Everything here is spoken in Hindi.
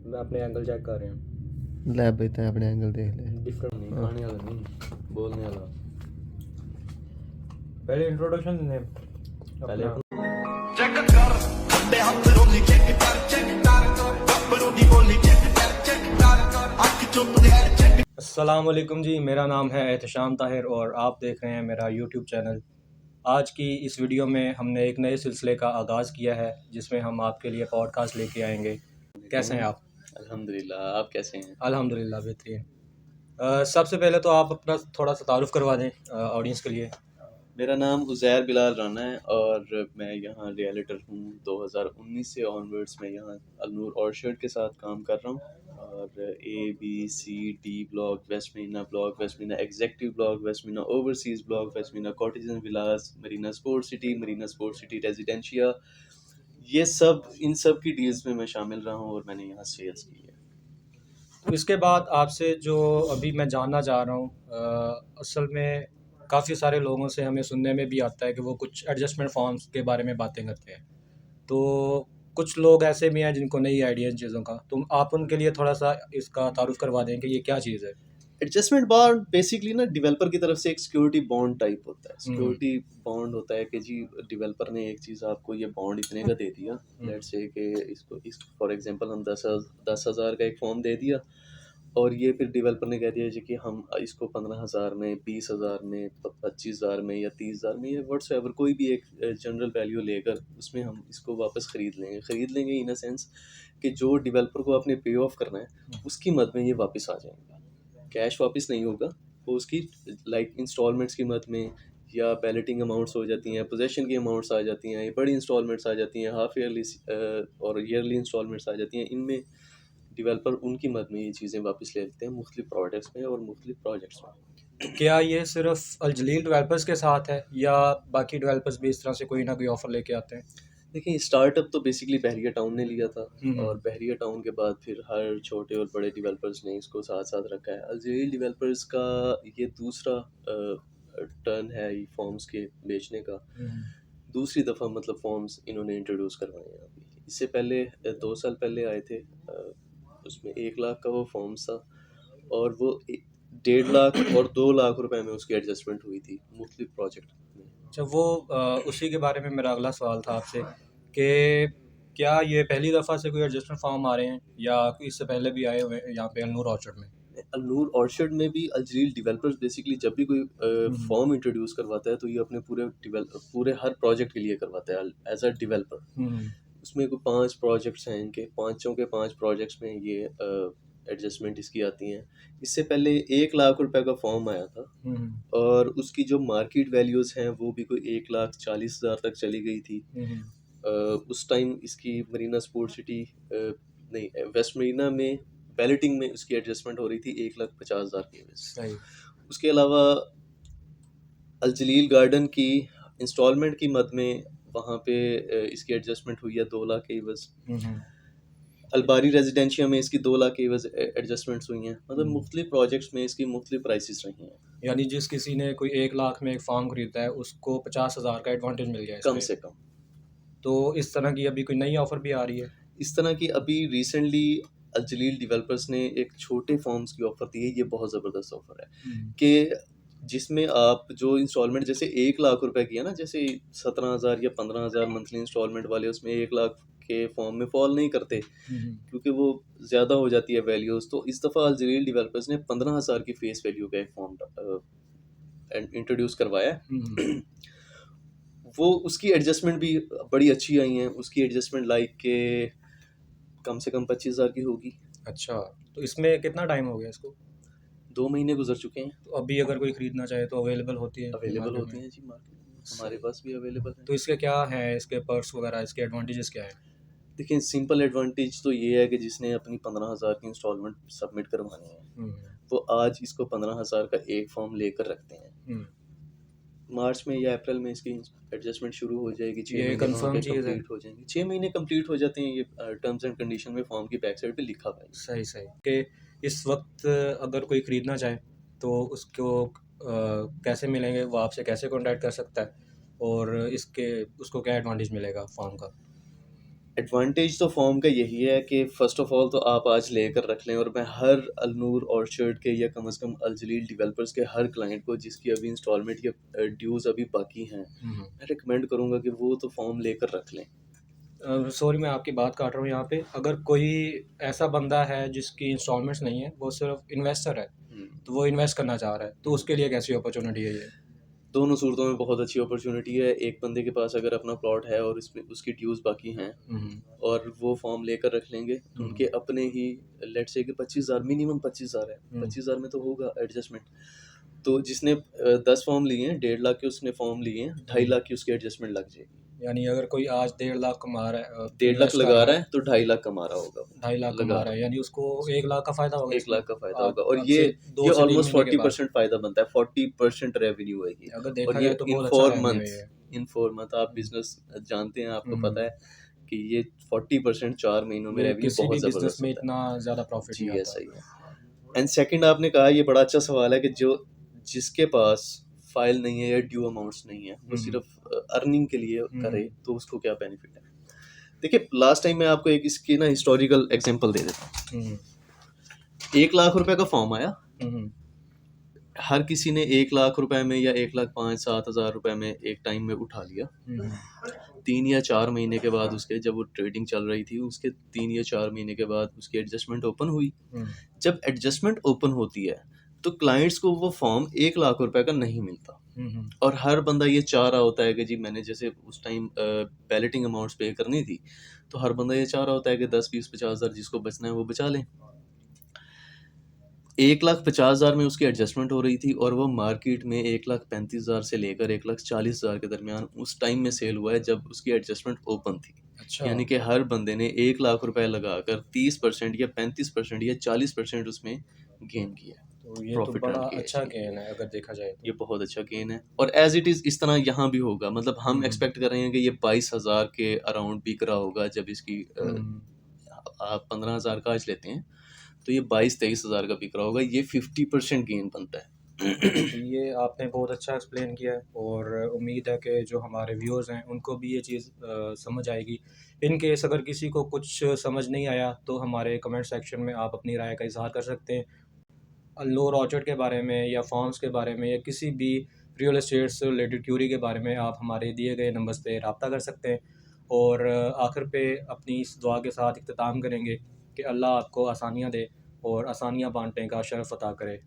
मैं अपने एंगल चेक कर रहे हैं। ले बेटा अपने एंगल देख ले। डिफरेंट नहीं, खाने वाला नहीं, बोलने वाला। पहले इंट्रोडक्शन देने पहले चेक कर बड़े हाथ रोली चेक कर कपड़ों की बोली चेक कर आंख चुप दे चेक। अस्सलाम वालेकुम जी, मेरा नाम है एहतशाम ताहिर और आप देख रहे हैं मेरा यूट्यूब चैनल। आज की इस वीडियो में हमने एक नए सिलसिले का आगाज़ किया है जिसमें हम आपके लिए पॉडकास्ट लेके आएंगे। कैसे हैं आप? अल्हम्दुलिल्लाह, आप कैसे हैं? अल्हम्दुलिल्लाह बेहतरीन। सबसे पहले तो आप अपना थोड़ा सा तारुफ़ करवा दें ऑडियंस के लिए। मेरा नाम उज़ैर बिलाल राना है और मैं यहाँ रियलिटर हूँ। 2019 से ऑनवर्ड्स मैं यहाँ अलनूर ऑर्चर्ड के साथ काम कर रहा हूँ और ABC block, West Medina block, West Medina executive block, West Medina overseas block, West Medina cottage and villas, Marina sport city residencia, ये सब इन सब की डील्स में मैं शामिल रहा हूँ और मैंने यहाँ सेल्स की है। तो इसके बाद आपसे जो अभी मैं जानना चाह रहा हूँ, असल में काफ़ी सारे लोगों से हमें सुनने में भी आता है कि वो कुछ एडजस्टमेंट फॉर्म्स के बारे में बातें करते हैं। तो कुछ लोग ऐसे भी हैं जिनको नहीं आइडिया इन चीज़ों का, तो आप उनके लिए थोड़ा सा इसका तारुफ करवा दें कि ये क्या चीज़ है। एडजस्टमेंट बॉन्ड बेसिकली ना डेवलपर की तरफ से एक सिक्योरिटी बॉन्ड टाइप होता है। सिक्योरिटी बॉन्ड होता है कि जी डेवलपर ने एक चीज़ आपको ये बॉन्ड इतने का दे दिया, लेट्स से कि इस फॉर एग्जांपल हम 10,000 का एक फॉर्म दे दिया और ये फिर डेवलपर ने कह दिया जी कि हम इसको 15,000 में, 20,000 में, 25,000 में या 30,000 में या व्हाट्सएवर कोई भी एक जनरल वैल्यू लेकर उसमें हम इसको वापस ख़रीद लेंगे इन अ सेंस कि जो डेवलपर को आपने पे ऑफ करना है उसकी मद में ये वापस आ जाएंगे। कैश वापस नहीं होगा, वो उसकी लाइक इंस्टॉलमेंट्स की मद में या बैलेटिंग अमाउंट्स हो जाती हैं, पोजेशन की अमाउंट्स आ जाती हैं, बड़ी इंस्टॉलमेंट्स आ जाती हैं, हाफ ईयरली और ईयरली इंस्टॉलमेंट्स आ जाती हैं। इनमें डेवलपर उनकी मद में ये चीज़ें वापस ले लेते हैं मुख्तलिफ प्रोडक्ट्स में और मुख्तलिफ प्रोजेक्ट्स में। क्या ये सिर्फ अल जलील डेवलपर्स के साथ है या बाकी डेवलपर्स भी इस तरह से कोई ना कोई ऑफ़र लेके आते हैं? देखिए स्टार्टअप तो बेसिकली बहरिया टाउन ने लिया था और बहरिया टाउन के बाद फिर हर छोटे और बड़े डेवलपर्स ने इसको साथ साथ रखा है। अल जलील डेवलपर्स का ये दूसरा टर्न है ये फॉर्म्स के बेचने का। दूसरी दफ़ा मतलब फॉर्म्स इन्होंने इंट्रोड्यूस करवाए हैं अभी। इससे पहले 2 साल पहले आए थे, उसमें 1 लाख का वो फॉर्म्स था और वो 1.5 लाख और 2 लाख रुपए में उसकी एडजस्टमेंट हुई थी मुख्तलिफ प्रोजेक्ट में। अच्छा, वो उसी के बारे में मेरा अगला सवाल था आपसे कि क्या ये पहली दफ़ा से कोई एडजस्टमेंट फॉर्म आ रहे हैं या इससे पहले भी आए हुए हैं यहाँ पे अलनूर ऑर्चर्ड में? अलनूर ऑर्चर्ड में भी अल जलील डेवलपर्स बेसिकली जब भी कोई फॉर्म इंट्रोड्यूस करवाता है तो ये अपने पूरे हर प्रोजेक्ट के लिए करवाता है एज अ डेवलपर। उसमें कोई 5 प्रोजेक्ट्स हैं इनके, पाँचों के 5 प्रोजेक्ट्स में ये एडजस्टमेंट इसकी आती हैं। इससे पहले 1 लाख रुपए का फॉर्म आया था और उसकी जो मार्केट वैल्यूज़ हैं वो भी कोई 1,40,000 तक चली गई थी। उस टाइम इसकी मरीना स्पोर्ट सिटी नहीं वेस्ट मरीना में बैलेटिंग में उसकी एडजस्टमेंट हो रही थी 1,50,000 की वजह से। उसके अलावा अल जलील गार्डन की इंस्टॉलमेंट की मद में वहाँ पे इसकी एडजस्टमेंट हुई है 2 लाख के एवज। अलबारी रेजिडेंशिया में इसकी 2 लाख के एवज एडजस्टमेंट्स हुई हैं। मतलब मुख्तलिफ प्रोजेक्ट्स में इसकी मुख्तलिफ प्राइसेस रही हैं। यानी जिस किसी ने कोई 1 लाख में एक फार्म खरीदा है उसको 50,000 का एडवांटेज मिल गया कम इसमें। से कम। तो इस तरह की अभी कोई नई ऑफ़र भी आ रही है? इस तरह की अभी रिसेंटली अल जलील डेवलपर्स ने एक छोटे फॉर्म्स की ऑफ़र दी है। ये बहुत ज़बरदस्त ऑफ़र है कि जिसमें आप जो इंस्टॉलमेंट जैसे 1 लाख रुपए की है ना, जैसे 17,000 या 15,000 मंथली इंस्टॉलमेंट वाले उसमें 1 लाख के फॉर्म में फॉल नहीं करते क्योंकि वो ज़्यादा हो जाती है वैल्यूज़। तो इस दफ़ा अल जलील डेवलपर्स ने 15,000 की फेस वैल्यू का एक फॉर्म इंट्रोड्यूस करवाया है। वो उसकी एडजस्टमेंट भी बड़ी अच्छी आई हैं। उसकी एडजस्टमेंट लाइक के कम से कम 25,000 की होगी। अच्छा, तो इसमें कितना टाइम हो गया इसको? 2 महीने गुजर चुके हैं। तो अभी अगर कोई ख़रीदना चाहे तो अवेलेबल होती है? अवेलेबल होती हैं जी मार्केट में, हमारे पास भी अवेलेबल है। तो इसके क्या हैं, इसके पर्क्स वगैरह, इसके एडवांटेजेस क्या हैं? देखिए सिंपल एडवांटेज तो ये है कि जिसने अपनी 15,000 की इंस्टॉलमेंट सबमिट करवानी है वो आज इसको 15,000 का एक फॉर्म लेकर रखते हैं। मार्च में या अप्रैल में इसकी एडजस्टमेंट शुरू हो जाएगी। 6 महीने कंफर्म चीज़ है? कंप्लीट हो जाएंगे। 6 महीने कंप्लीट हो जाते हैं। ये टर्म्स एंड कंडीशन में फॉर्म की बैक साइड पे लिखा हुआ है। सही सही कि इस वक्त अगर कोई ख़रीदना चाहे तो उसको कैसे मिलेंगे, वो आपसे कैसे कांटेक्ट कर सकता है और इसके उसको क्या एडवांटेज मिलेगा फॉर्म का? एडवांटेज तो फॉर्म का यही है कि फ़र्स्ट ऑफ ऑल तो आप आज लेकर रख लें, और मैं हर अलनूर ऑर्चर्ड के या कम से कम अल-जलील डेवलपर्स के हर क्लाइंट को जिसकी अभी इंस्टॉलमेंट या ड्यूज़ अभी बाकी हैं, मैं रिकमेंड करूँगा कि वो तो फॉर्म लेकर रख लें। सॉरी मैं आपकी बात काट रहा हूँ यहाँ पे। अगर कोई ऐसा बंदा है जिसकी इंस्टॉलमेंट्स नहीं है, वो सिर्फ इन्वेस्टर है, तो वो इन्वेस्ट करना चाह रहा है, तो उसके लिए कैसी अपॉर्चुनिटी है ये? दोनों सूरतों में बहुत अच्छी अपॉर्चुनिटी है। एक बंदे के पास अगर अपना प्लॉट है और इसमें उसकी ड्यूज़ बाकी हैं और वो फॉर्म लेकर रख लेंगे, उनके अपने ही लेट्स से कि 25,000 मिनिमम 25,000 है, 25,000 में तो होगा एडजस्टमेंट। तो जिसने 10 फॉर्म लिए हैं, 1.5 लाख के उसने फॉर्म लिए हैं, 2.5 लाख की उसकी एडजस्टमेंट लग जाएगी। यानी अगर कोई आज 1.5 लाख कमा रहा है, 1.5 लाख इन्वेस्ट कर लगा रहा रहा है, है तो 2.5 लाख कमा रहा होगा, 2.5 लाख लगा कमा रहा रहा है, यानी उसको 1 लाख का फ़ायदा होगा 1 इसमें। लाख का फ़ायदा आज होगा, और आज ये से 2 से 3 ऑलमोस्ट महीने के बाद 40% फ़ायदा बनता है, 40% रेवेन्यू है ये। अगर और देखा ये जाए तो इन बहुत अच्छा 4 रेवेन्यू है मंथ्स, ये। इन 4 मंथ आप बिज़नेस जानते हैं, आपको हम्म, पता है कि ये 40% 4 महीनों में ये रेवेन्यू किसी भी बहुत बिजनेस ज़बरदस्त में होता है। इतना ज़्यादा प्रॉफिट जी, नहीं ये आता। सही है। एंड सेकंड आपने कहा, ये बड़ा अच्छा सवाल है कि जो जिसके पास फाइल नहीं है या ड्यू अमाउंट्स नहीं है, वो सिर्फ अर्निंग के लिए करे, तो उसको क्या बेनिफिट है? देखिए, लास्ट टाइम मैं आपको एक इसकी ना हिस्टोरिकल एग्जांपल दे देता हूँ। 1 लाख रुपए का फॉर्म आया, हर किसी ने 1 लाख रुपए में या 1,05,000-7,000 रुपए में एक टाइम में उठा लिया। 3 या 4 महीने के बाद उसके, जब वो ट्रेडिंग चल रही थी, उसके 3 या 4 महीने के बाद उसकी एडजस्टमेंट ओपन हुई। जब एडजस्टमेंट ओपन होती है तो क्लाइंट्स को वो फॉर्म 1 लाख रुपए का नहीं मिलता, और हर बंदा ये चाह रहा होता है कि जी मैंने जैसे उस टाइम बैलेटिंग अमाउंट्स पे करनी थी, तो हर बंदा ये चाह रहा होता है कि 10, 20, 50,000 जिसको बचना है वो बचा लें। 1,50,000 में उसकी एडजस्टमेंट हो रही थी, और वो मार्केट में 1,35,000 से लेकर 1,40,000 के दरमियान उस टाइम में सेल हुआ है जब उसकी एडजस्टमेंट ओपन थी। अच्छा, यानी कि हर बंदे ने 1 लाख रुपए लगाकर 30% या 35% या 40% उसमें गेन किया है, तो ये तो प्रॉफिट बड़ा अर्न किया है अच्छा इसलिए। गेन है अगर देखा जाए तो। ये बहुत अच्छा गेन है, और एज इट इज़ इस तरह यहाँ भी होगा। मतलब हम एक्सपेक्ट कर रहे हैं कि ये 22,000 के अराउंड बिक रहा होगा जब इसकी आप 15,000 का आज लेते हैं, तो ये 22-23,000 का बिक रहा होगा। ये 50% गेन बनता है। तो ये आपने बहुत अच्छा एक्सप्लेन किया है, और उम्मीद है कि जो हमारे व्यूअर्स हैं उनको भी ये चीज़ समझ आएगी। इन केस अगर किसी को कुछ समझ नहीं आया तो हमारे कमेंट सेक्शन में आप अपनी राय का इजहार कर सकते हैं। अल्नूर ऑर्चर्ड के बारे में या फार्म्स के बारे में या किसी भी रियल एस्टेट से रिलेटेड क्यूरी के बारे में आप हमारे दिए गए नंबर्स पे रब्ता कर सकते हैं। और आखिर पे अपनी इस दुआ के साथ इख्तिताम करेंगे कि अल्लाह आपको आसानियाँ दे और आसानियाँ बांटने का शरफ़ अता करे।